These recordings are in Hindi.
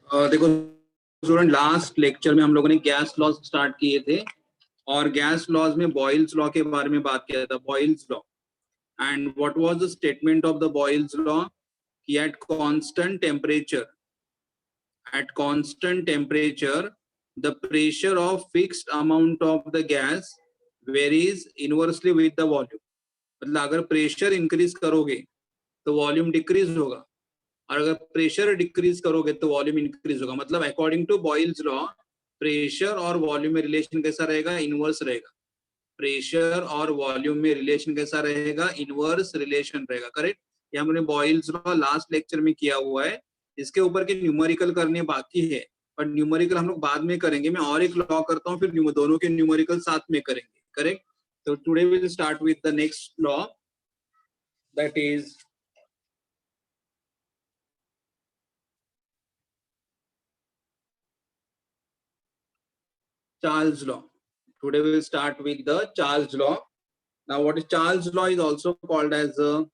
देखो स्टूडेंट, लास्ट लेक्चर में हम लोगों ने गैस लॉज स्टार्ट किए थे और गैस लॉज में बॉयल्स लॉ के बारे में बात किया था, Boyle's law. And what was the statement of the Boyle's law कि at constant temperature the pressure of fixed amount of the gas varies inversely with the volume। मतलब अगर प्रेशर इंक्रीज करोगे तो वॉल्यूम डिक्रीज होगा, और अगर प्रेशर डिक्रीज करोगे तो वॉल्यूम इंक्रीज होगा। मतलब according to Boyle's law pressure और वॉल्यूम में रिलेशन कैसा रहेगा? इनवर्स रहेगा। प्रेशर और वॉल्यूम में रिलेशन कैसा रहेगा? इनवर्स रिलेशन रहेगा। करेक्ट? ये हमने बॉयल्स लॉ लास्ट लेक्चर में किया हुआ है। इसके ऊपर के न्यूमेरिकल करने बाकी है, पर न्यूमेरिकल हम लोग बाद में करेंगे। मैं और एक लॉ करता हूँ, फिर दोनों के न्यूमेरिकल साथ में करेंगे। करेक्ट? तो today we will start with the next law, that is Charles law. Today we will start with the Charles law. Now what is Charles law is also called as a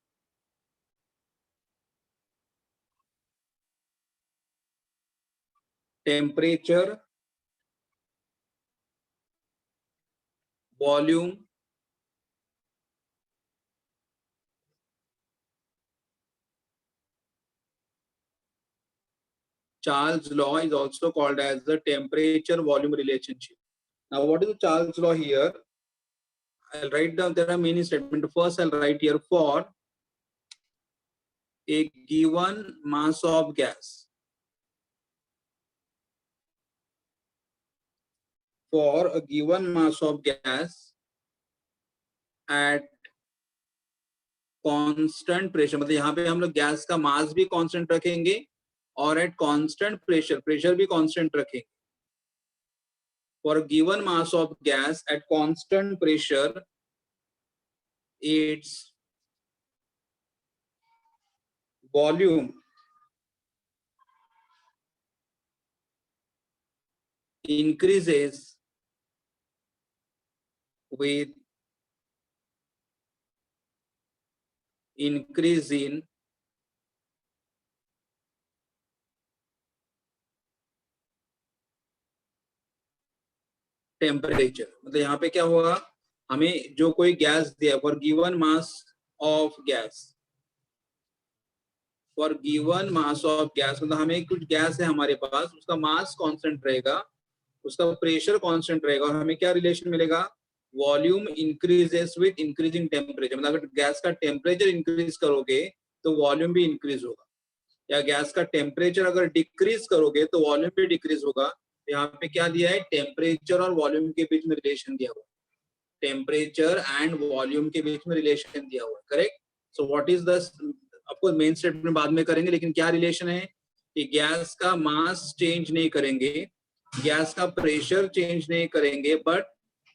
temperature, volume, Charles law is also called as the temperature volume relationship. Now what is the Charles law here? I'll write down, there are many statements. First I'll write here, for a given mass of gas, for a given mass of gas at constant pressure, मतलब यहाँ पे हम लोग गैस का मास भी कांस्टेंट रखेंगे और एट कांस्टेंट प्रेशर, प्रेशर भी कांस्टेंट रखेंगे। For given mass of gas at constant pressure its volume increases with increase in temperature. मतलब यहाँ पे क्या होगा, हमें जो कोई गैस दिया for given mass of gas, for given mass of gas मतलब हमें कुछ गैस है हमारे पास, उसका मास कांस्टेंट रहेगा, उसका प्रेशर कांस्टेंट रहेगा, और हमें क्या रिलेशन मिलेगा? Volume increases with increasing temperature. मतलब अगर गैस का टेम्परेचर इंक्रीज करोगे तो वॉल्यूम भी इंक्रीज होगा, या गैस का टेम्परेचर अगर डिक्रीज करोगे तो वॉल्यूम भी डिक्रीज होगा। यहाँ पे क्या दिया है? टेम्परेचर और वॉल्यूम के बीच में रिलेशन दिया हुआ, टेम्परेचर एंड वॉल्यूम के बीच में रिलेशन दिया हुआ है। Correct? So what is the, आपको मेन स्टेटमेंट बाद में करेंगे, लेकिन क्या रिलेशन है कि गैस का मास चेंज नहीं करेंगे, गैस का प्रेशर चेंज नहीं करेंगे, but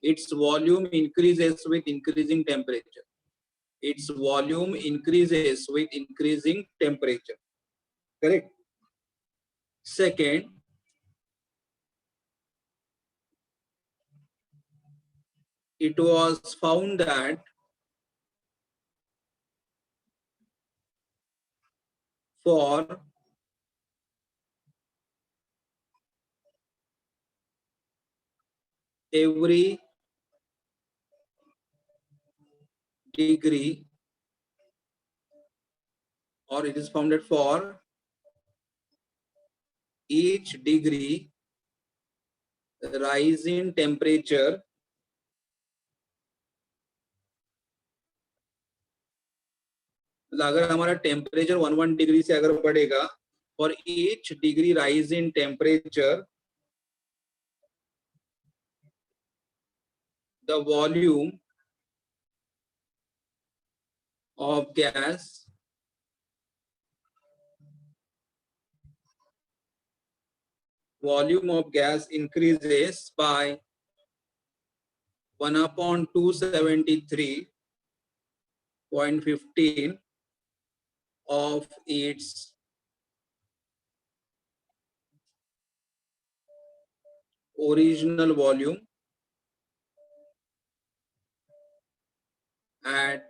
its volume increases with increasing temperature, its volume increases with increasing temperature. Correct? Second, it was found that for every degree, or it is found that for each degree rise in temperature, अगर हमारा टेम्परेचर 1 डिग्री से अगर बढ़ेगा, for each degree rise in temperature the volume of gas increases by 1/273.15 of its original volume at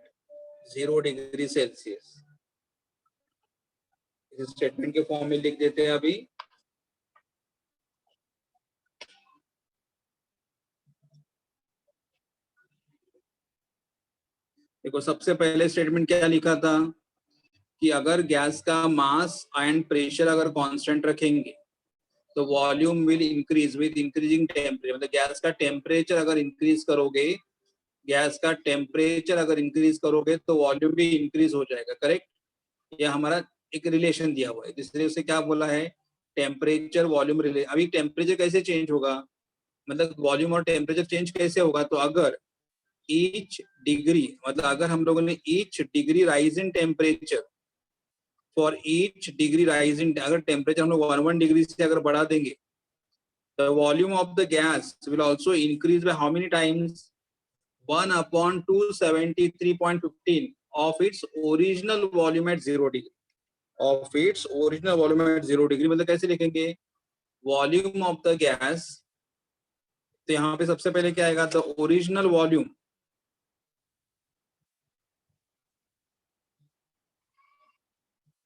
0 degree Celsius. इस स्टेटमेंट के फॉर्म में लिख देते हैं अभी, देखो सबसे पहले स्टेटमेंट क्या लिखा था कि अगर गैस का मास एंड प्रेशर अगर कांस्टेंट रखेंगे तो volume will increase with increasing temperature, मतलब गैस का टेम्परेचर अगर इंक्रीज करोगे, गैस का टेम्परेचर अगर इंक्रीज करोगे तो वॉल्यूम भी इंक्रीज हो जाएगा, करेक्ट। ये हमारा एक रिलेशन दिया हुआ है, इसलिए उसे क्या बोला है, टेम्परेचर वॉल्यूम रिलेशन। अभी टेम्परेचर कैसे चेंज होगा, मतलब वॉल्यूम और टेम्परेचर चेंज कैसे होगा, तो अगर ईच डिग्री, मतलब अगर हम लोगों ने each degree rise in temperature, for each degree rise in, अगर टेम्परेचर हम लोग 1 डिग्री से अगर बढ़ा देंगे, the volume of the gas will also increase by how many times, 1 upon 273.15 of its original volume at 0 degree, of its original volume at 0 degree। मतलब कैसे लिखेंगे, वॉल्यूम ऑफ द गैस, तो यहाँ पे सबसे पहले क्या आएगा, the original volume,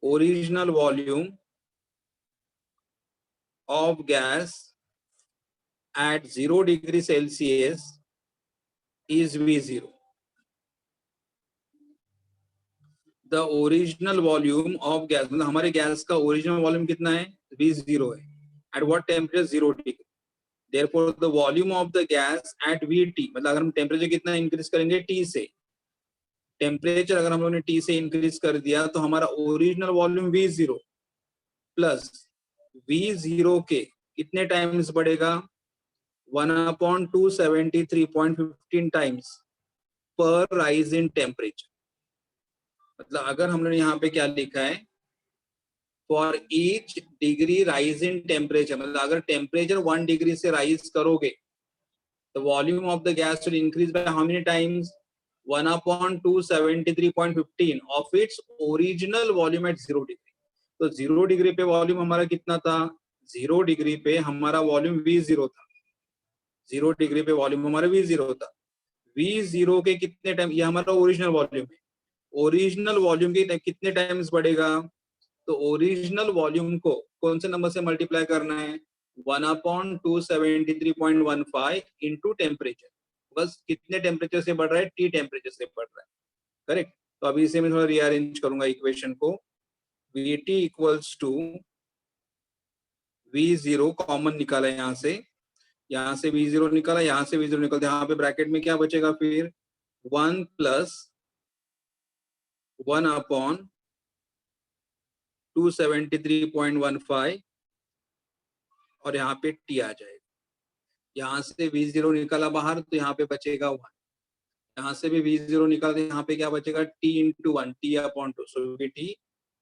original volume of gas at 0 degree Celsius is V0। The original volume of gas, मतलब हमारे गैस का ओरिजिनल वॉल्यूम कितना है, V0 है। At what temperature, 0 degree. Therefore the volume of the gas at VT, मतलब अगर हम टेम्परेचर कितना इंक्रीज करेंगे, T से, टेम्परेचर अगर हम लोगों ने T से इंक्रीज कर दिया तो हमारा original volume V0 plus V0 के कितने टाइम्स बढ़ेगा, 1/273.15 टाइम्स पर राइज इन टेम्परेचर। मतलब अगर हमने यहाँ पे क्या लिखा है, for each degree rise in temperature, मतलब अगर टेम्परेचर 1 डिग्री से राइज करोगे तो volume of the gas will increase by how many times, 1/273.15 of its original volume at 0 degree. तो 0 डिग्री पे वॉल्यूम हमारा कितना था, 0 डिग्री पे हमारा वॉल्यूम V0 था, 0 डिग्री पे वॉल्यूम हमारा V0 था। V0 के कितने टाइम, ये हमारा ओरिजिनल वॉल्यूम है, ओरिजिनल वॉल्यूम के कितने टाइम्स बढ़ेगा, तो ओरिजिनल वॉल्यूम को कौन से नंबर से मल्टीप्लाई करना है, 1/273.15 इंटू टेम्परेचर, बस कितने टेम्परेचर से बढ़ रहा है, T टेम्परेचर से बढ़ रहा है, करेक्ट। तो अभी इसे मैं थोड़ा रीअरेंज करूंगा इक्वेशन को, VT equals to V0 common निकाला यहाँ से V0 निकाला, यहाँ से V0 निकलता, यहाँ पे ब्रैकेट में क्या बचेगा फिर, 1 प्लस 1/273.15 और यहाँ पे T आ जाएगा। यहाँ से V0 निकाला बाहर तो यहाँ पे बचेगा 1, यहाँ से भी V0 निकाल दे, यहाँ पे क्या बचेगा, T इंटू 1, T/2, सो VT,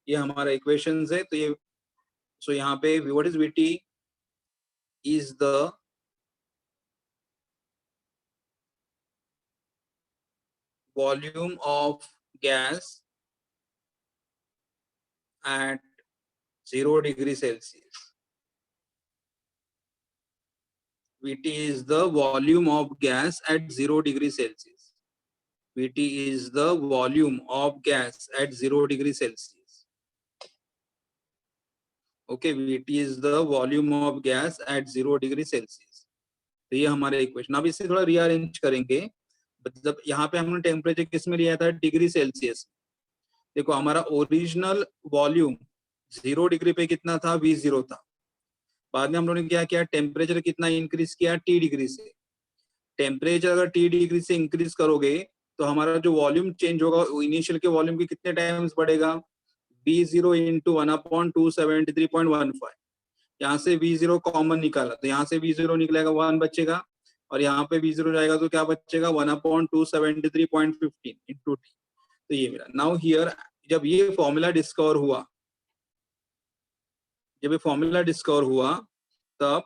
ये हमारा इक्वेशन है। तो ये सो यहाँ पे what is VT is the volume of gas at 0 degree Celsius। VT is the volume of gas at 0 degree Celsius। VT is the volume of gas at 0 degree Celsius। Okay, VT is the volume of gas at 0 degree Celsius। तो ये हमारे इक्वेशन। अब इसे थोड़ा रीअरेंज करेंगे, मतलब यहाँ पे हमने टेम्परेचर किस में लिया था, डिग्री सेल्सियस। देखो हमारा ओरिजिनल वॉल्यूम 0 डिग्री पे कितना था, V0 था। बाद में हम लोगों ने क्या किया, टेम्परेचर कितना इंक्रीज किया, T डिग्री से। टेम्परेचर अगर T डिग्री से इंक्रीज करोगे तो हमारा जो वॉल्यूम चेंज होगा इनिशियल के वॉल्यूम के कितने टाइम्स बढ़ेगा, V0 इंटू 1/273.15। यहाँ से V0 कॉमन निकाला तो यहाँ से V0 निकलेगा, 1 बचेगा, और यहाँ पे V0 जाएगा तो क्या बचेगा, 1/273.15 इंटू T। तो ये मिला। नाउ हियर जब ये फॉर्मूला डिस्कवर हुआ, जब ये फॉर्मूला डिस्कवर हुआ तब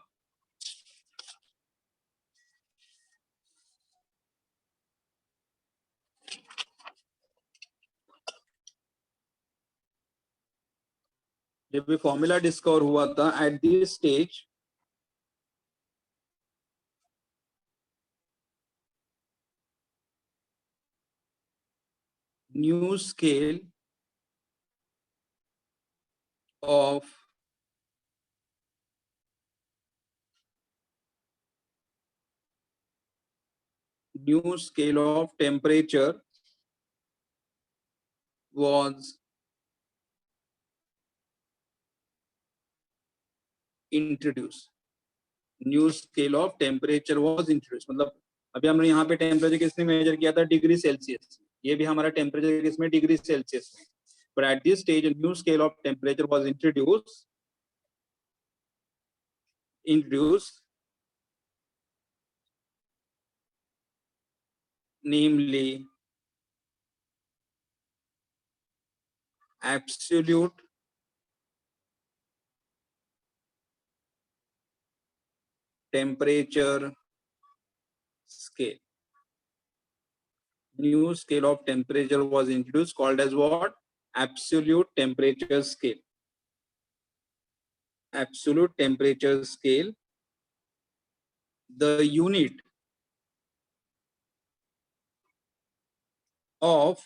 जब ये फॉर्मूला डिस्कवर हुआ था, at this stage new scale of temperature was introduced. New scale of temperature was introduce, मतलब अभी हमने यहाँ पे टेम्परेचर किसने मेजर किया था, डिग्री सेल्सियस। ये भी हमारा टेम्परेचर किसमें, डिग्री सेल्सियस में। But at this stage new scale of temperature was introduce namely absolute temperature scale. New scale of temperature was introduced called as what? Absolute temperature scale. Absolute temperature scale. The unit of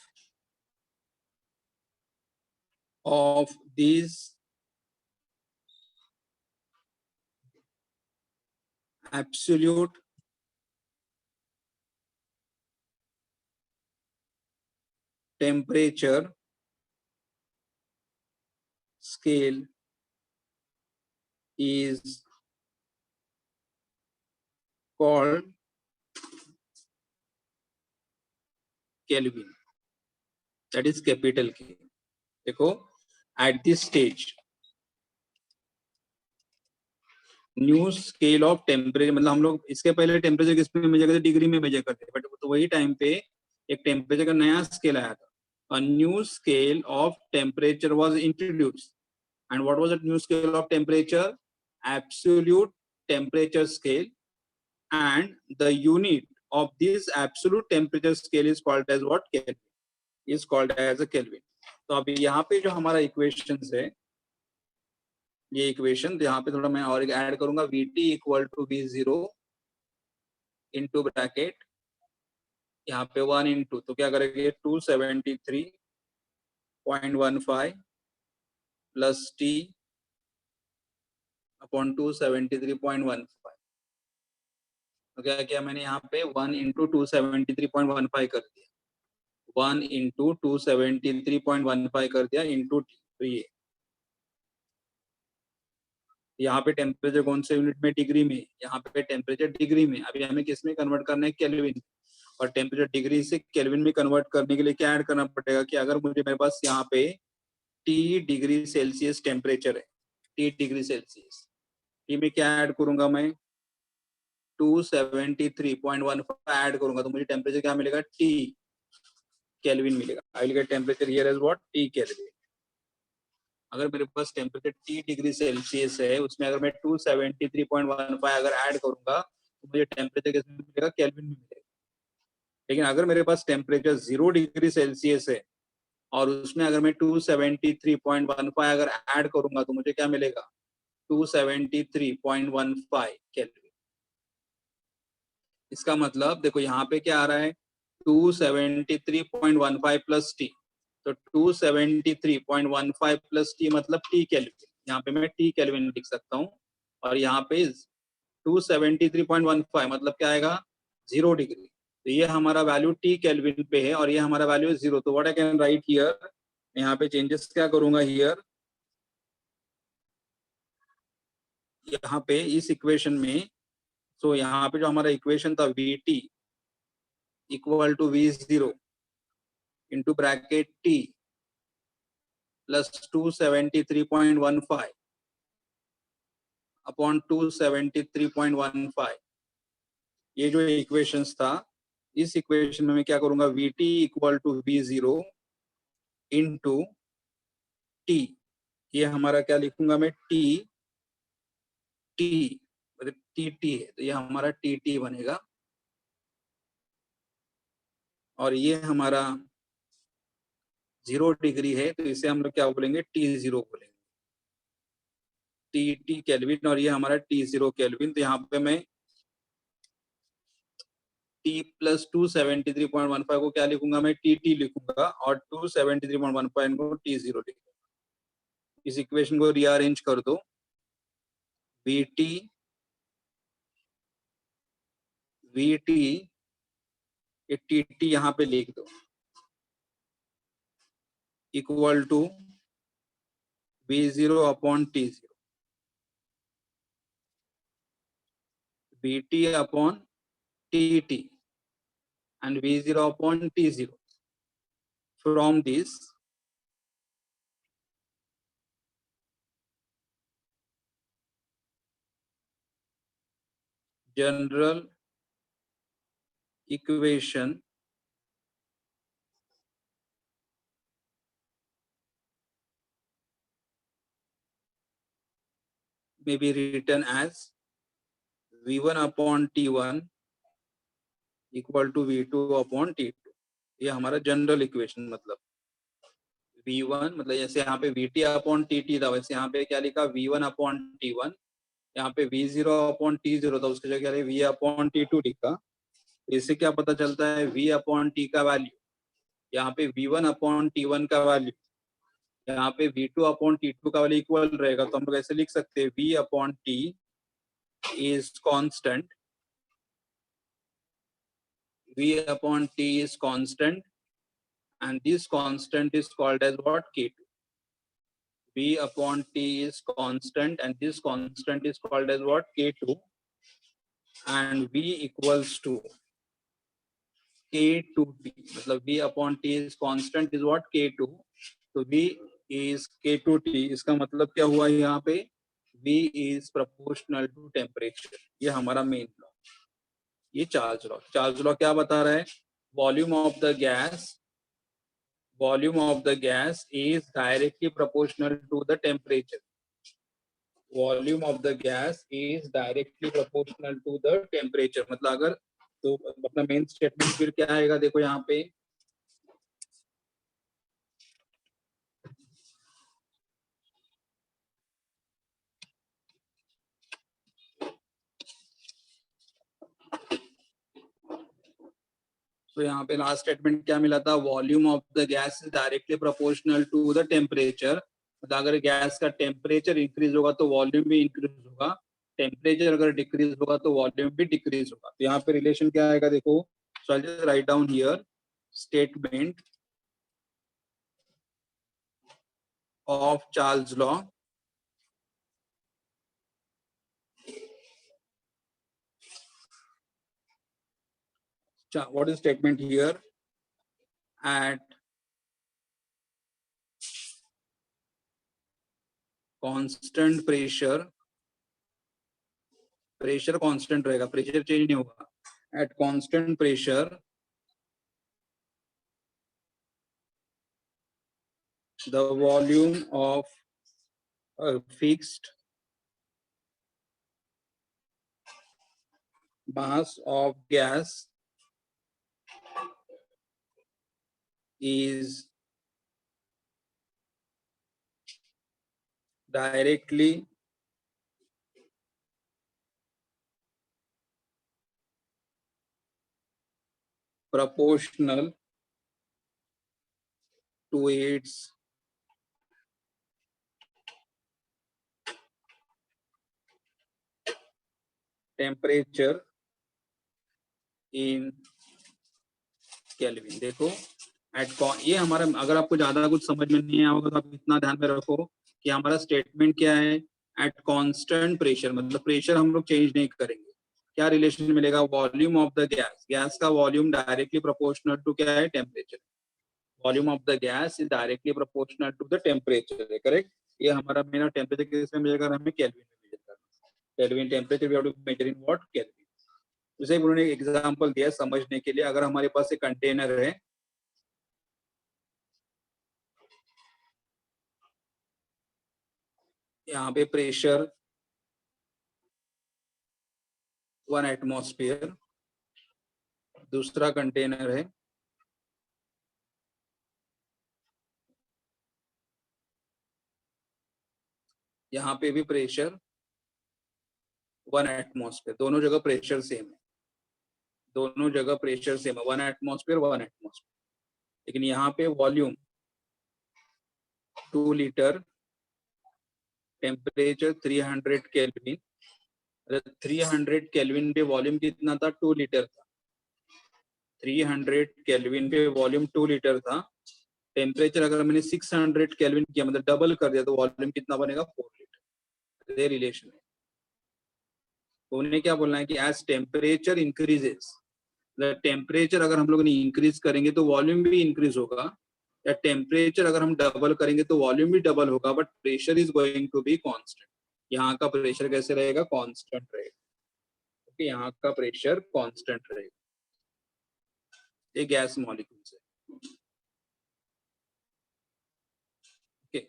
these absolute temperature scale is called Kelvin. That is capital K. देखो at this stage new scale of temperature, मतलब हम लोग इसके पहले टेम्परेचर किस में मेजर करते, डिग्री में मेजर करते, बट तो वही टाइम पे एक टेम्परेचर का नया स्केल आया था। A new scale of temperature was introduced. And what was that new scale of temperature? Absolute temperature scale. And the unit of this absolute temperature scale is called as what? Kelvin. Is called as a Kelvin. तो अभी यहाँ पे जो हमारा इक्वेशन है, ये इक्वेशन यहाँ पे थोड़ा मैं और ऐड करूंगा, Vt equal to V0 into bracket यहाँ पे 1 इंटू, तो क्या करेंगे 273.15 प्लस T अपॉन 273.15। तो क्या किया मैंने यहाँ पे 1 इंटू 273.15 कर दिया, 1 इंटू 273.15 कर दिया इंटू T। तो ये यहाँ पे टेम्परेचर कौन से यूनिट में, डिग्री में, यहाँ पे टेम्परेचर डिग्री में। अभी हमें किस में कन्वर्ट करना है, केल्विन। और टेम्परेचर डिग्री से केल्विन में कन्वर्ट करने के लिए क्या ऐड करना पड़ेगा कि अगर मुझे मेरे पास यहाँ पे T डिग्री सेल्सियस टेम्परेचर है, T डिग्री सेल्सियस, T में क्या ऐड करूंगा मैं 273.15 ऐड करूंगा, तो मुझे टेम्परेचर क्या मिलेगा, T केल्विन मिलेगा। I will get temperature here as what, T kelvin. अगर मेरे पास टेम्परेचर T डिग्री सेल्सियस है, उसमें अगर मैं 273.15 अगर ऐड करूंगा तो मुझे टेम्परेचर किसमें मिलेगा, केल्विन में मिलेगा। लेकिन अगर मेरे पास टेम्परेचर 0 डिग्री सेल्सियस है और उसमें अगर मैं 273.15 अगर ऐड करूंगा तो मुझे क्या मिलेगा, 273.15 केल्विन। इसका मतलब देखो यहाँ पे क्या आ रहा है, 273.15 प्लस T, तो 273.15 प्लस T मतलब T केल्विन। यहाँ पे मैं T केल्विन लिख सकता हूँ। और यहाँ पे 273.15 मतलब क्या आएगा, 0 डिग्री। तो ये हमारा वैल्यू T केल्विन पे है और ये हमारा वैल्यू है 0। तो what I can write here, यहाँ पे चेंजेस क्या करूंगा हियर, यहाँ पे इस इक्वेशन में, तो यहाँ पे जो हमारा इक्वेशन था Vt equal to V0 into bracket T plus 273.15 upon 273.15, ये जो इक्वेशंस था, इस इक्वेशन में मैं क्या करूंगा, Vt equal to V0 into T, ये हमारा क्या लिखूंगा मैं, T मतलब Tt है, तो ये हमारा Tt बनेगा। और ये हमारा 0 डिग्री है, तो इसे हम लोग क्या बोलेंगे, T0 बोलेंगे, Tt केल्विन। और ये हमारा T0 केल्विन। तो यहाँ पे मैं T प्लस 273.15 को क्या लिखूंगा मैं, Tt लिखूंगा और 273.15 को T0 लिखूंगा। इस इक्वेशन को रीअरेंज कर दो, Vt ये Tt यहाँ पे लिख दो, equal to V0 upon T0, Vt upon Tt and V0 upon T0. From this, general equation may be written as V1 upon T1 equal to V2 upon T2. ये हमारा जनरल इक्वेशन, मतलब V1 मतलब जैसे यहाँ पे Vt अपॉन Tt था, वैसे यहाँ पे क्या लिखा V1 अपॉन T1, यहाँ पे V0 अपॉन T0 था, उसकी जगह V अपॉन T2 लिखा। इससे क्या पता चलता है, V अपॉन T का वैल्यू, यहाँ पे V1 अपॉन T1 का वैल्यू, यहाँ पे V2 अपॉन T2 का वैल्यू इक्वल रहेगा। तो हम लोग ऐसे लिख सकते हैं V upon T is constant, V upon T is constant, and this constant is called as what? K2. V upon T is constant, and this constant is called as what? K2, and V equals to K2T. मतलब V upon T is constant is what? K2. तो V is K2T. इसका मतलब क्या हुआ यहाँ पे? V is proportional to temperature. ये हमारा मेन लॉ। ये चार्ज लॉ। चार्ज लॉ क्या बता रहा है? Volume of the gas is directly proportional to the temperature. Volume of the gas is directly proportional to the temperature. मतलब अगर तो अपना मेन स्टेटमेंट फिर क्या आएगा, देखो यहाँ पे तो यहाँ पे लास्ट स्टेटमेंट क्या मिला था? Volume of the gas is directly proportional to the temperature. मतलब अगर गैस का टेम्परेचर इंक्रीज होगा तो वॉल्यूम भी इंक्रीज होगा, टेम्परेचर अगर डिक्रीज होगा तो वॉल्यूम भी डिक्रीज होगा। तो यहाँ पे रिलेशन क्या आएगा देखो, so I just write down here statement of Charles law. What is statement here? At constant pressure, pressure constant रहेगा, pressure change नहीं होगा। At constant pressure, the volume of a fixed mass of gas is directly proportional to its temperature in Kelvin। देखो ये हमारा, अगर आपको ज्यादा कुछ समझ में नहीं आया होगा तो आप इतना ध्यान में रखो कि हमारा स्टेटमेंट क्या है। एट कांस्टेंट प्रेशर, मतलब प्रेशर हम लोग चेंज नहीं करेंगे। क्या रिलेशन मिलेगा? Volume of the gas, gas का वॉल्यूम डायरेक्टली प्रोपोर्शनल टू क्या है? Temperature. Volume of the gas is directly proportional to the temperature, correct. ये हमारा मेरा टेम्परेचर किसमें मेजर करना, हमें केल्विन में मेजर करना। Kelvin temperature we have to measure in what? Kelvin. जैसे उन्होंने एक एग्जांपल दिया समझने के लिए। अगर हमारे पास एक कंटेनर है, यहाँ पे प्रेशर 1 एटमॉस्फेयर, दूसरा कंटेनर है यहाँ पे भी प्रेशर 1 एटमॉस्फेयर, दोनों जगह प्रेशर सेम है, दोनों जगह प्रेशर सेम है, 1 एटमॉस्फेयर 1 एटमॉस्फेयर। लेकिन यहाँ पे volume 2 litre, temperature 300 kelvin. 300 kelvin पे वॉल्यूम कितना था? 2 लीटर था। 300 केल्विन पे वॉल्यूम 2 लीटर था, टेम्परेचर अगर मैंने 600 केल्विन किया मतलब डबल कर दिया तो वॉल्यूम कितना बनेगा 4 लीटर। ये रिलेशन है। तो उन्हें क्या बोलना है कि एज टेम्परेचर इंक्रीजेस, टेम्परेचर अगर हम लोग ने इंक्रीज करेंगे तो वॉल्यूम भी इंक्रीज होगा, या टेम्परेचर अगर हम डबल करेंगे तो वॉल्यूम भी डबल होगा, but pressure is going to be constant. यहाँ का प्रेशर कैसे रहेगा? कांस्टेंट रहेगा। ओके, यहाँ का प्रेशर कांस्टेंट रहेगा। ये गैस मॉलिक्यूल्स है। ओके,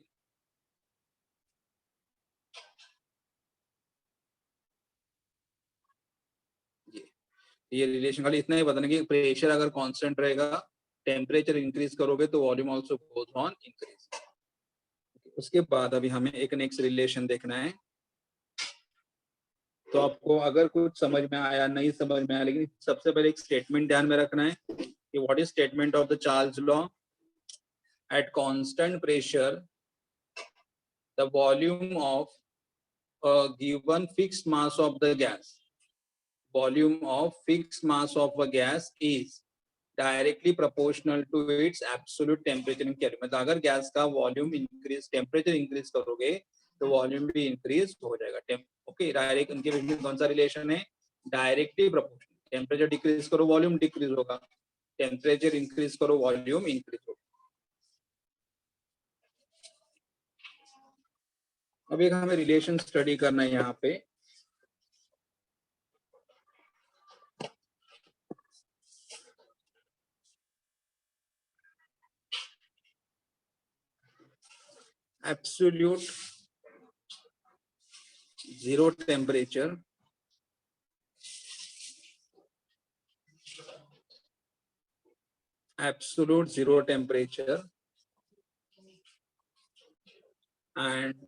ये रिलेशन खाली इतना ही बताना कि प्रेशर अगर कांस्टेंट रहेगा, टेम्परेचर इंक्रीज करोगे तो volume also goes on increase. उसके बाद अभी हमें एक नेक्स्ट रिलेशन देखना है। तो आपको अगर कुछ समझ में आया, नहीं समझ में आया, लेकिन सबसे पहले एक स्टेटमेंट ध्यान में रखना है कि what is statement of the Charles law. Eight constant pressure the volume of a given fixed mass of the gas, volume of fixed mass of a gas is directly proportional to its absolute temperature in Kelvin। मतलब अगर गैस का वॉल्यूम इंक्रीज, टेम्परेचर इंक्रीज करोगे तो वॉल्यूम भी इंक्रीज हो जाएगा। ओके, डायरेक्ट उनके बीच में कौन सा रिलेशन है? Directly proportional. टेम्परेचर डिक्रीज करो वॉल्यूम डिक्रीज होगा, टेम्परेचर इंक्रीज करो वॉल्यूम इंक्रीज होगा। अब एक हमें रिलेशन स्टडी करना है यहाँ पे। Absolute zero temperature absolute zero temperature and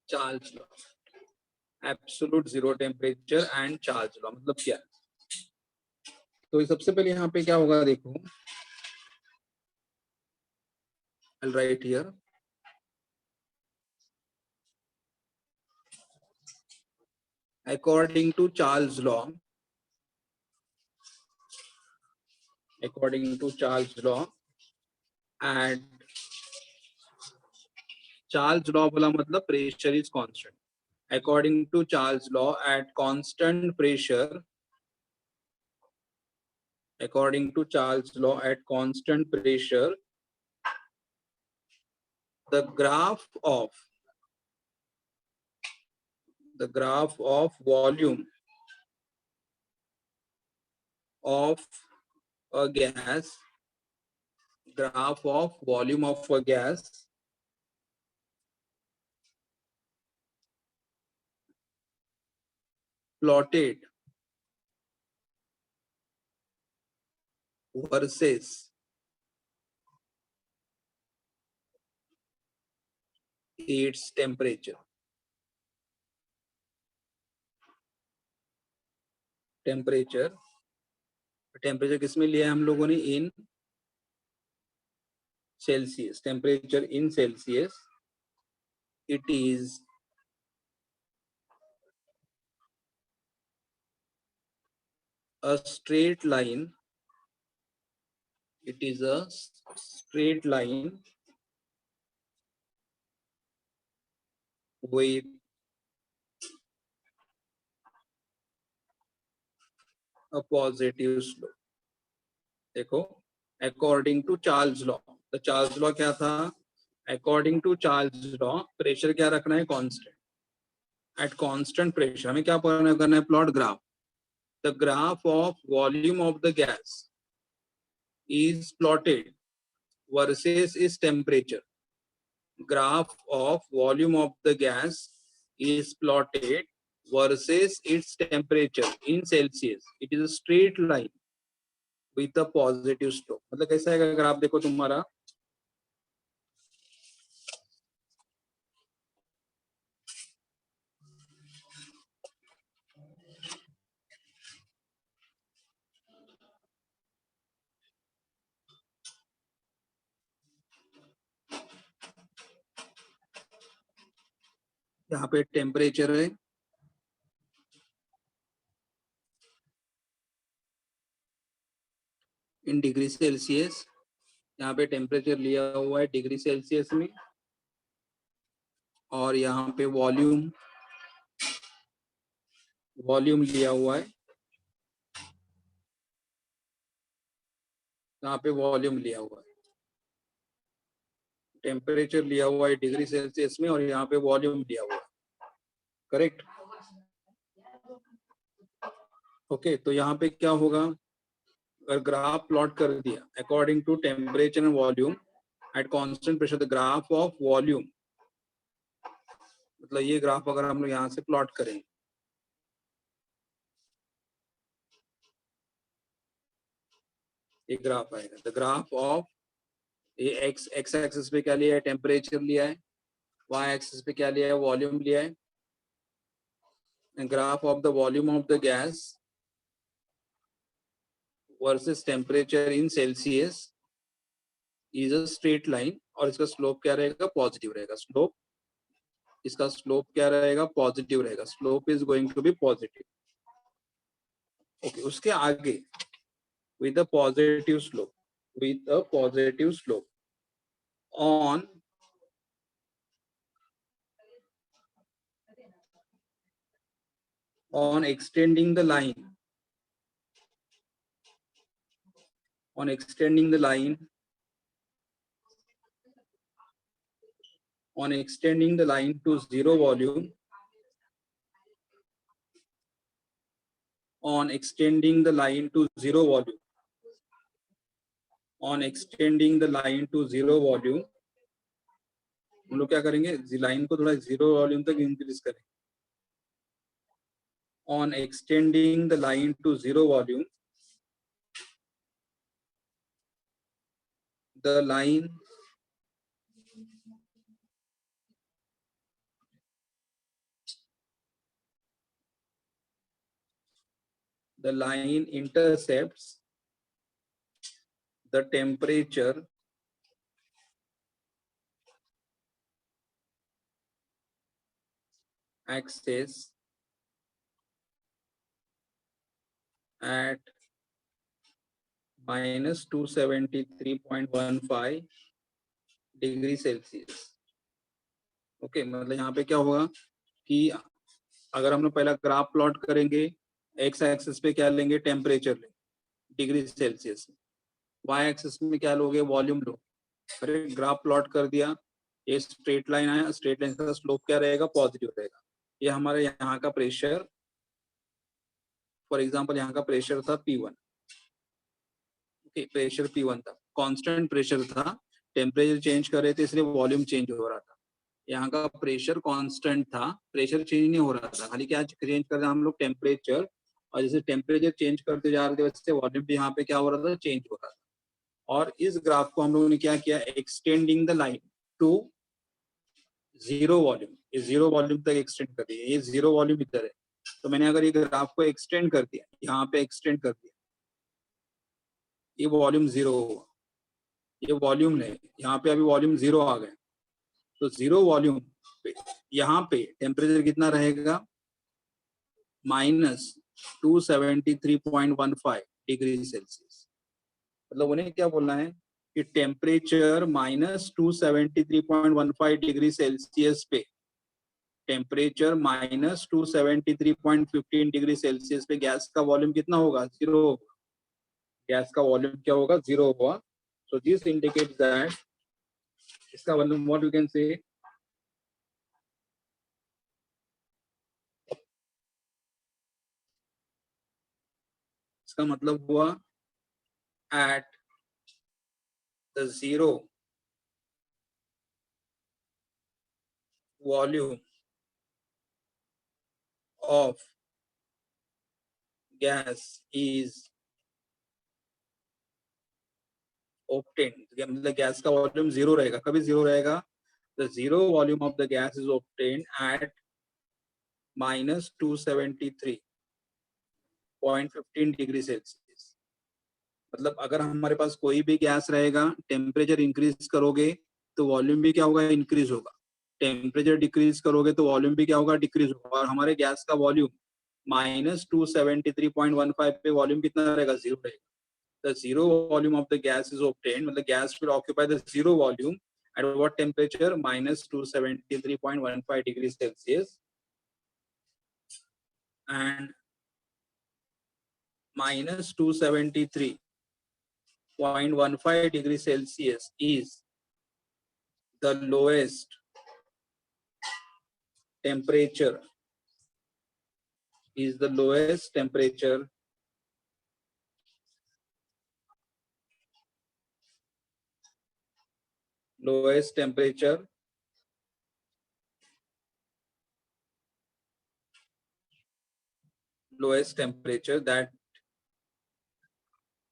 Charles law. Absolute zero temperature and Charles law मतलब क्या? तो सबसे पहले यहाँ पे क्या होगा देखो, I'll write here according to Charles law, according to Charles law and Charles law बोला मतलब pressure is constant। according to Charles law at constant pressure, according to Charles law at constant pressure the graph of volume of a gas, graph of volume of a gas plotted versus its temperature। Temperature temperature किसमें लिया है हम लोगों ने? इन Celsius. Temperature in Celsius, it is a straight line, it is a straight line with a positive slope। देखो, अकॉर्डिंग टू चार्ल्स लॉ, तो चार्ल्स लॉ क्या था? According to Charles law pressure क्या रखना है? कांस्टेंट। एट कांस्टेंट प्रेशर हमें क्या करना है? Plot graph. The graph of volume of the gas is plotted versus its temperature। Graph of volume of the gas is plotted versus its temperature in Celsius। It is a straight line with a positive slope। मतलब कैसा है ग्राफ? देखो तुम्हारा यहाँ पे टेम्परेचर है, इन डिग्री सेल्सियस, यहाँ पे टेम्परेचर लिया हुआ है डिग्री सेल्सियस में, और यहाँ पे वॉल्यूम लिया हुआ है, यहाँ पे वॉल्यूम लिया हुआ है, टेम्परेचर लिया हुआ है डिग्री सेल्सियस में और यहाँ पे वॉल्यूम लिया हुआ है, करेक्ट। ओके, तो यहाँ पे क्या होगा, अगर ग्राफ प्लॉट कर दिया according to temperature and volume at constant pressure, the graph of volume, मतलब ये ग्राफ अगर हम लोग यहाँ से प्लॉट करें, ये ग्राफ आएगा, द ग्राफ ऑफ, ये एक्स एक्सिस पे क्या लिया है, टेम्परेचर लिया है, वाई एक्सिस पे क्या लिया है, वॉल्यूम लिया है, graph of the volume of the gas versus temperature in Celsius is a straight line, और इसका स्लोप क्या रहेगा, पॉजिटिव रहेगा, स्लोप, इसका स्लोप क्या रहेगा, पॉजिटिव रहेगा, slope is going to be positive. Okay, उसके आगे with a positive slope, on extending the line, to zero volume, on extending the line to zero volume, हम लोग क्या करेंगे, लाइन को थोड़ा जीरो वॉल्यूम तक इंक्रीज करेंगे। On extending the line to zero volume, the line intercepts the temperature axis at minus 273.15 degree Celsius. Okay, मतलब यहाँ पे क्या होगा कि अगर हम लोग पहला ग्राफ प्लॉट करेंगे, एक्स एक्सिस पे क्या लेंगे, टेम्परेचर लेंगे डिग्री सेल्सियस में, वाई एक्सिस में क्या लोगे, वॉल्यूम लो। अरे ग्राफ प्लॉट कर दिया, ये स्ट्रेट लाइन आया, स्ट्रेट लाइन का स्लोप क्या रहेगा, पॉजिटिव रहेगा। ये हमारे यहाँ का प्रेशर, फॉर एग्जांपल यहाँ का प्रेशर था P1, ओके, प्रेशर P1 था, कांस्टेंट प्रेशर था, टेम्परेचर चेंज कर रहे थे इसलिए वॉल्यूम चेंज हो रहा था। यहाँ का प्रेशर कांस्टेंट था, प्रेशर चेंज नहीं हो रहा था, खाली क्या चेंज कर रहे हम लोग, टेम्परेचर, और जैसे टेम्परेचर चेंज करते जा रहे थे वैसे वॉल्यूम भी यहाँ पे क्या हो रहा था, चेंज हो रहा था। और इस ग्राफ को हम लोगों ने क्या किया, extending the line to zero volume, ये जीरो वॉल्यूम तक एक्सटेंड कर दिया, ये जीरो वॉल्यूम इधर है, तो मैंने अगर ये ग्राफ को एक्सटेंड कर दिया, यहाँ पे एक्सटेंड कर दिया, ये वॉल्यूम जीरो होगा, ये वॉल्यूम है, यहाँ पे अभी वॉल्यूम जीरो आ गए, तो जीरो वॉल्यूम पे यहाँ पे टेम्परेचर कितना रहेगा, माइनस 273.15 डिग्री सेल्सियस। मतलब उन्हें क्या बोलना है कि टेम्परेचर माइनस 273.15 डिग्री सेल्सियस पे, टेम्परेचर माइनस 273.15 डिग्री सेल्सियस पे गैस का वॉल्यूम कितना होगा, जीरो होगा, गैस का वॉल्यूम क्या होगा, जीरो होगा। सो दिस इंडिकेट्स दैट, इसका volume what you can say, इसका मतलब हुआ at the zero volume of gas is obtained, मतलब गैस का वॉल्यूम जीरो रहेगा, कभी जीरो रहेगा, the zero volume of the gas is obtained at minus 273.15 degree Celsius. मतलब अगर हमारे पास कोई भी गैस रहेगा, टेम्परेचर इंक्रीज करोगे तो वॉल्यूम भी क्या होगा, इंक्रीज होगा, टेम्परेचर डिक्रीज करोगे तो वॉल्यूम भी क्या होगा, डिक्रीज होगा। और हमारे गैस का वॉल्यूम माइनस 273.15 पे वॉल्यूम कितना रहेगा, जीरो रहेगा। the zero volume of the gas is obtained, the gas will occupy the zero volume at what temperature? Minus 273.15 degrees Celsius. And minus 273.15 degrees Celsius is the lowest temperature, lowest temperature that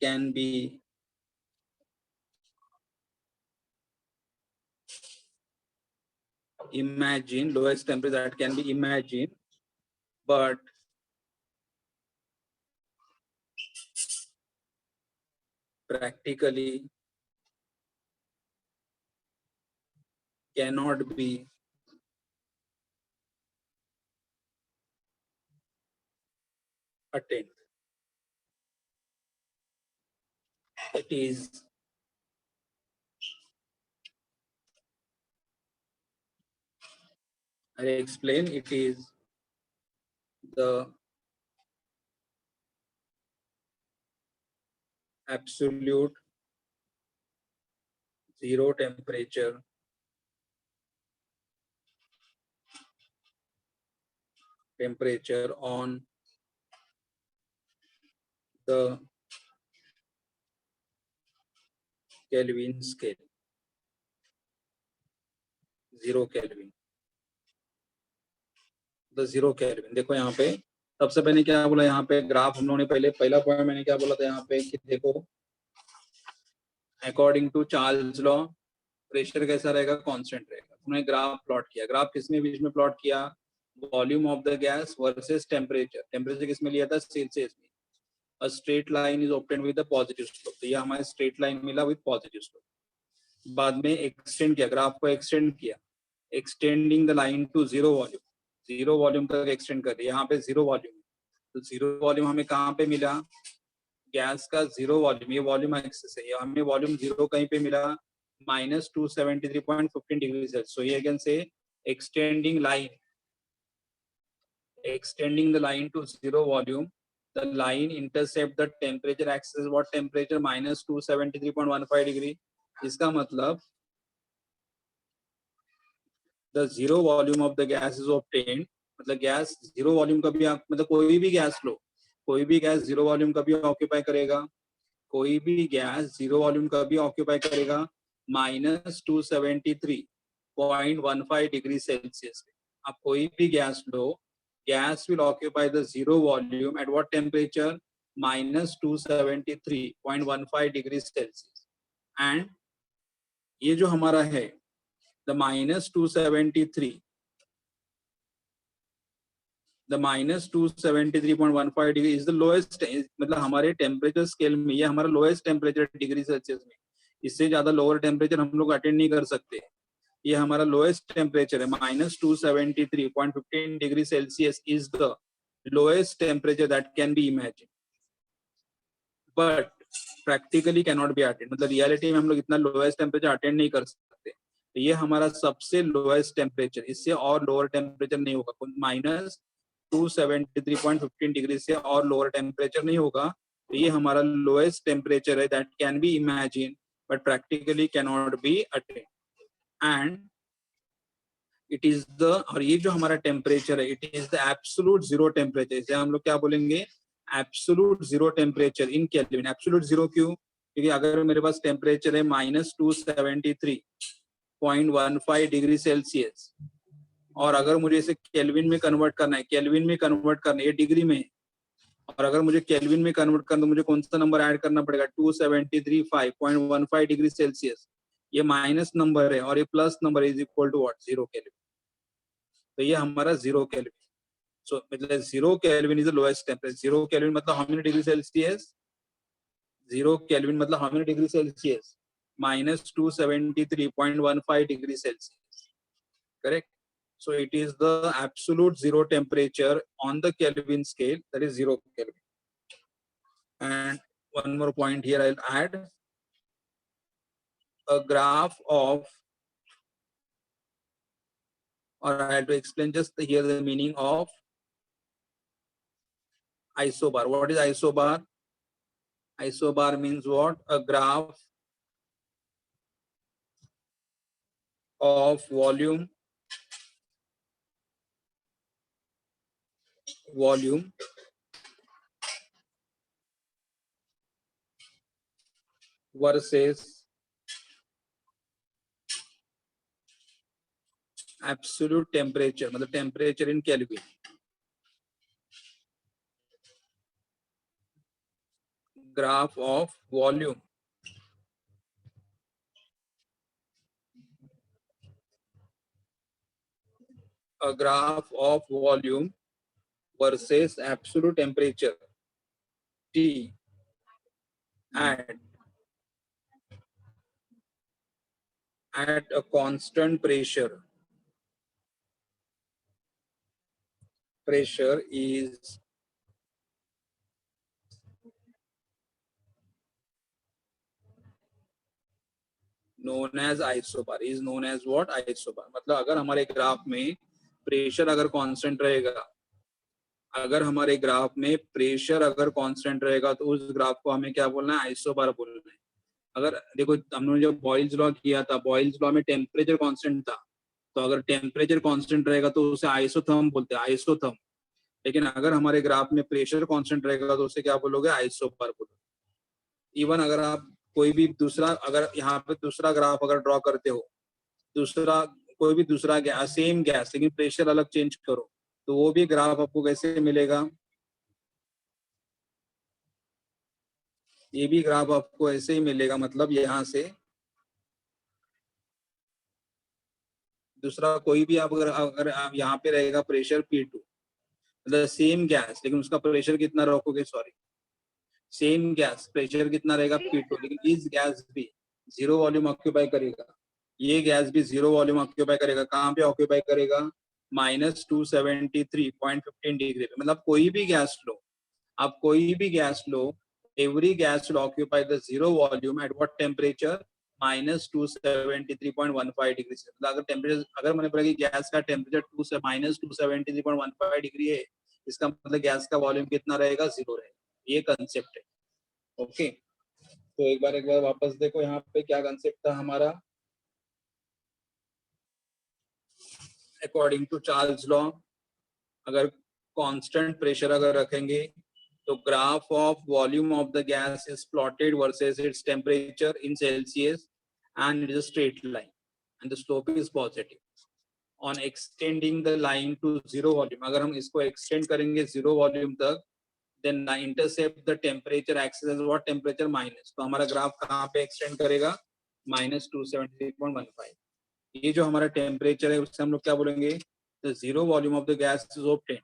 can be imagined, but practically cannot be attained. It is I explain, it is the absolute zero temperature on the Kelvin scale, 0 Kelvin. The 0 Kelvin. देखो यहाँ पे सबसे पहले क्या बोला, यहाँ पे ग्राफ हम लोगों ने पहला पॉइंट मैंने क्या बोला था यहाँ पे कि देखो according to Charles law pressure कैसा रहेगा? कांस्टेंट रहेगा. हमने ग्राफ प्लॉट किया. ग्राफ किसने बीच में प्लॉट किया? Volume of the gas versus temperature किसमें लिया था? सेल्सियस में. A straight line is obtained with the positive slope. तो ये हमारा स्ट्रेट लाइन मिला विद पॉजिटिव स्लोप. बाद में एक्सटेंड किया, ग्राफ को एक्सटेंड किया, extending the line to zero volume तक एक्सटेंड कर दिया. यहाँ पे जीरो वॉल्यूम, तो जीरो वॉल्यूम हमें कहाँ पे मिला? गैस का जीरो वॉल्यूम, ये वॉल्यूम एक्सेस है, ये हमें वॉल्यूम जीरो कहीं पे मिला? Minus 273.15 degree Celsius. सो ये अगेन से extending the line to zero volume. The line intercept the temperature axis. What temperature? Minus 273.15 degree. इसका मतलब the zero volume of the gas is obtained. मतलब गैस जीरो वॉल्यूम कभी आप मतलब कोई भी गैस लो, कोई भी गैस जीरो वॉल्यूम कभी ऑक्यूपाई करेगा, माइनस 273.15 डिग्री सेल्सियस. आप कोई भी gas low, gas will occupy the zero volume at what temperature? Minus 273.15 degrees Celsius. And ये जो हमारा है the minus 273.15 degree is the lowest. मतलब हमारे टेम्परेचर स्केल में ये हमारा लोएस्ट टेम्परेचर डिग्री सेल्सियस में. इससे ज्यादा लोअर टेम्परेचर हम लोग अटेंड नहीं कर सकते. ये हमारा लोएस्ट टेम्परेचर है. Minus 273.15 degree Celsius is the lowest temperature that can be imagine, but practically can not be attend. मतलब रियलिटी में हम लोग इतना लोएस्ट टेम्परेचर अटेंड नहीं कर सकते. तो ये हमारा सबसे लोएस्ट टेम्परेचर, इससे और लोअर टेम्परेचर नहीं होगा. माइनस 273.15 डिग्री से और लोअर टेम्परेचर नहीं होगा. तो ये हमारा लोएस्ट टेम्परेचर है that can be imagine but practically can not be attend. And it is the, और ये जो हमारा टेम्परेचर है, it is the absolute zero temperature. इसे हम लोग क्या बोलेंगे? Absolute zero temperature in kelvin. Absolute zero क्यों? क्योंकि अगर मेरे पास टेम्परेचर है माइनस 273.15 डिग्री सेल्सियस, और अगर मुझे इसे केल्विन में कन्वर्ट करना है, ये डिग्री में, और अगर मुझे केल्विन में कन्वर्ट करना, तो मुझे कौन सा नंबर ऐड करना पड़ेगा? 273.15 डिग्री सेल्सियस. ये माइनस नंबर है और ये plus number is equal to what? Zero kelvin. तो ये हमारा जीरो केल्विन. सो मतलब zero kelvin is the lowest temperature. Zero kelvin मतलब how many degree Celsius? Zero kelvin मतलब how many degree Celsius? Minus 273.15 degree Celsius. Correct. So it is the absolute zero temperature on the Kelvin scale, that is 0 Kelvin. And one more point here I'll add. A graph of, or I have to explain just here the meaning of isobar. What is isobar? Isobar means what? A graph of volume versus absolute temperature, मतलब temperature in Kelvin. Graph of volume a graph of volume versus absolute temperature T at a constant pressure. Pressure is known as isobar. Is known as what? Isobar. मतलब अगर हमारे ग्राफ में प्रेशर अगर कांस्टेंट रहेगा, अगर हमारे ग्राफ में प्रेशर अगर कांस्टेंट रहेगा तो उस ग्राफ को हमें क्या बोलना है? आइसोबार बोलना है. अगर देखो हमने जो बॉयल्स लॉ किया था, बॉयल्स लॉ में टेम्परेचर कांस्टेंट था, तो अगर टेम्परेचर कांस्टेंट रहेगा तो उसे आइसोथर्म बोलते हैं, आइसोथर्म. लेकिन अगर हमारे ग्राफ में प्रेशर कांस्टेंट रहेगा तो उसे क्या बोलोगे? आइसोबार बोलोगे. इवन अगर आप कोई भी दूसरा, अगर यहाँ पे दूसरा ग्राफ अगर ड्रॉ करते हो, दूसरा कोई भी दूसरा गैस, सेम गैस लेकिन प्रेशर अलग चेंज करो, तो वो भी ग्राफ आपको कैसे मिलेगा? ये भी ग्राफ आपको ऐसे ही मिलेगा. मतलब यहाँ से दूसरा कोई भी आप अगर आप यहाँ पे रहेगा प्रेशर P2, मतलब सेम गैस लेकिन उसका प्रेशर कितना रखोगे? सॉरी, सेम गैस प्रेशर कितना रहेगा? P2, लेकिन इस गैस भी जीरो वॉल्यूम ऑक्यूपाई करेगा, ये गैस भी जीरो वॉल्यूम ऑक्यूपाई करेगा. कहाँ पे ऑक्यूपाई करेगा? -273.15 डिग्री पे. मतलब कोई भी गैस लो, आप कोई भी gas low, every gas will occupy the zero volume at what temperature? -273.15 degree से. मतलब अगर टेम्परेचर, अगर मैंने बोला कि गैस का टेम्परेचर -273.15 डिग्री है, इसका मतलब गैस का वॉल्यूम कितना रहेगा? जीरो रहेगा. ये कंसेप्ट है. ओके, तो एक बार वापस देखो यहाँ पे क्या कंसेप्ट था हमारा. अकॉर्डिंग टू चार्ल्स लॉ, अगर कांस्टेंट प्रेशर अगर रखेंगे तो graph of volume of the gas is plotted versus its temperature in Celsius and it is a straight line and the slope is positive. On extending the line to zero volume, अगर हम इसको एक्सटेंड करेंगे जीरो वॉल्यूम तक, then intercept the temperature axis as what? Temperature minus. तो हमारा ग्राफ कहाँ पे एक्सटेंड करेगा? -273.15. ये जो हमारा टेम्परेचर है उससे हम लोग क्या बोलेंगे? The zero volume of the gas is obtained.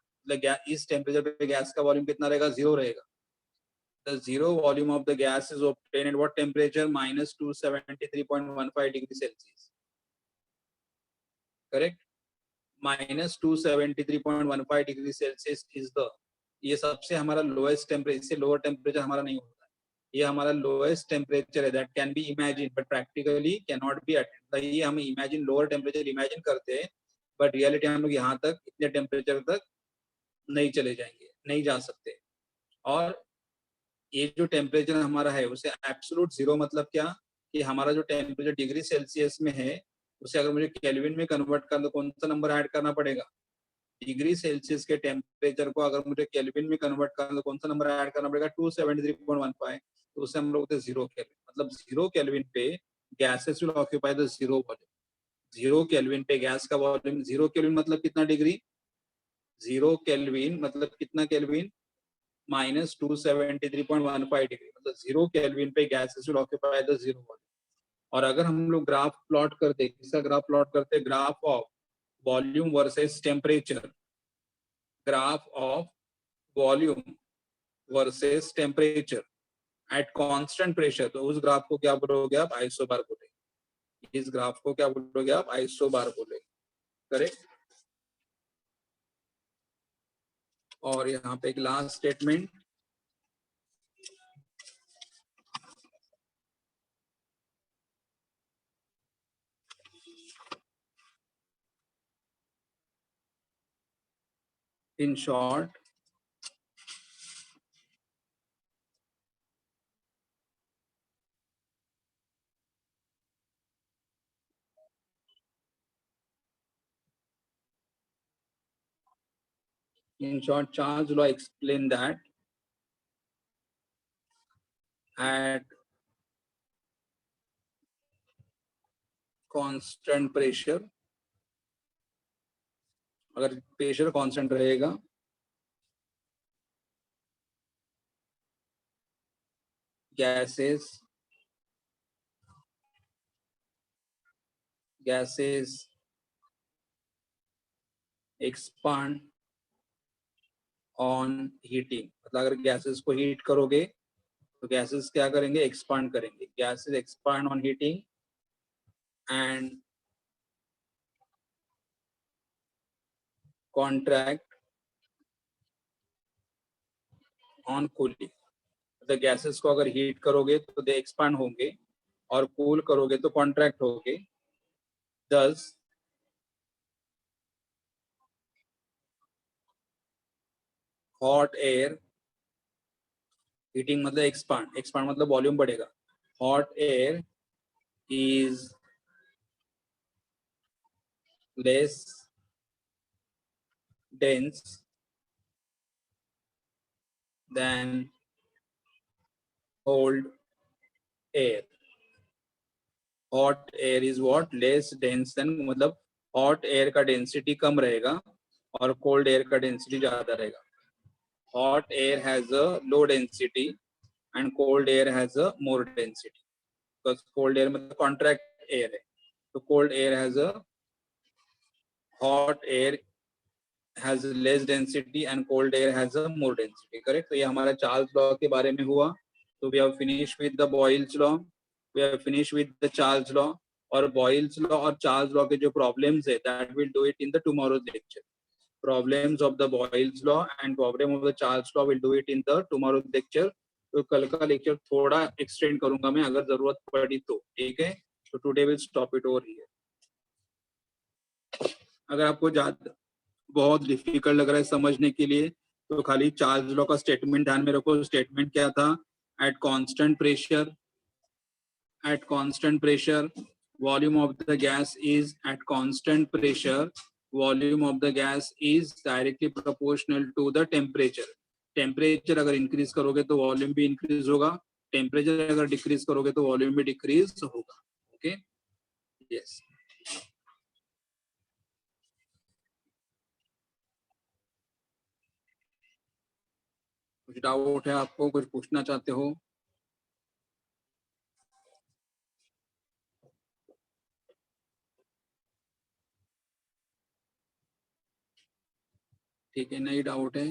इस टेम्परेचर पे गैस का वॉल्यूम कितना रहेगा? जीरो रहेगा. The zero volume of the gas is obtained at what temperature? -273.15 degree Celsius. Correct. -273.15 degree Celsius is the, ये सबसे हमारा लोएस्ट टेम्परेचर. इससे लोअर टेम्परेचर हमारा नहीं होता. ये हमारा लोएस्ट टेम्परेचर है that can be imagine but practically can not be attend. ये हम इमेजिन, लोअर टेम्परेचर इमेजिन करते हैं, बट रियलिटी हम लोग यहाँ तक, इतने टेम्परेचर तक नहीं चले जाएंगे, नहीं जा सकते. और ये जो टेम्परेचर हमारा है उसे एब्सोल्यूट जीरो मतलब क्या? कि हमारा जो टेम्परेचर डिग्री सेल्सियस में है उसे अगर मुझे केल्विन में कन्वर्ट करना, तो कौन सा नंबर ऐड करना पड़ेगा? डिग्री सेल्सियस के टेम्परेचर को अगर मुझे केल्विन में कन्वर्ट करना, तो कौन सा नंबर ऐड करना पड़ेगा? 273.15. तो उसे हम लोग जीरो केल्विन. मतलब जीरो केल्विन पे gases will occupy the zero volume. Zero kelvin पे गैस का वॉल्यूम, जीरो केल्विन मतलब कितना डिग्री? जीरो केल्विन मतलब कितना केल्विन? -273.15 डिग्री. मतलब जीरो केल्विन पे gases will occupy the zero volume. और अगर हम लोग ग्राफ प्लॉट करते, किसका ग्राफ प्लॉट करते? Graph of volume versus temperature. Graph of volume versus temperature at constant pressure, तो उस ग्राफ को क्या बोलोगे आप? आइसोबार बोलेंगे. इस ग्राफ को क्या बोलोगे आप? आइसोबार बोलेंगे. करेक्ट. और यहाँ पे एक last statement, In short, Charles law explained that at constant pressure, अगर प्रेशर कांस्टेंट रहेगा, gases expand on heating. मतलब अगर gases को heat करोगे तो gases क्या करेंगे, expand करेंगे. Gases expand on heating and contract on cooling. मतलब gases को अगर heat करोगे तो they expand होंगे और cool करोगे तो contract होंगे. Thus hot air, heating मतलब expand मतलब volume बढ़ेगा. Hot air is less dense than cold air. Hot air is what? Less dense than, मतलब hot air का density कम रहेगा और cold air का density ज़्यादा रहेगा. Hot air has a low density and cold air has a more density. Because cold air मतलब contract air है, तो cold air has a, hot air has less density and cold air has a more density. Correct? तो ये हमारा चार्ल्स लॉ के बारे में हुआ. So we have finished with the Boyle's law. We have finished with the Charles law. और Boyle's law और Charles law के जो problems है, that we'll do it in the tomorrow's lecture. Problems of the Boyle's law and problem of the Charles law will do it in the tomorrow's lecture. तो कल का lecture थोड़ा extend करूंगा मैं अगर जरूरत पड़ी तो, ठीक है? So today we'll stop it over here. अगर आपको बहुत डिफिकल्ट लग रहा है समझने के लिए तो खाली चार्ल्स लॉ का स्टेटमेंट ध्यान में रखो. स्टेटमेंट क्या था? At constant pressure volume of the gas is at constant pressure volume of the gas is directly proportional to the temperature. Temperature अगर इंक्रीज करोगे तो वॉल्यूम भी इंक्रीज होगा, टेम्परेचर अगर डिक्रीज करोगे तो वॉल्यूम भी डिक्रीज होगा. Okay, yes. कुछ डाउट है आपको, कुछ पूछना चाहते हो? ठीक है, नहीं डाउट है.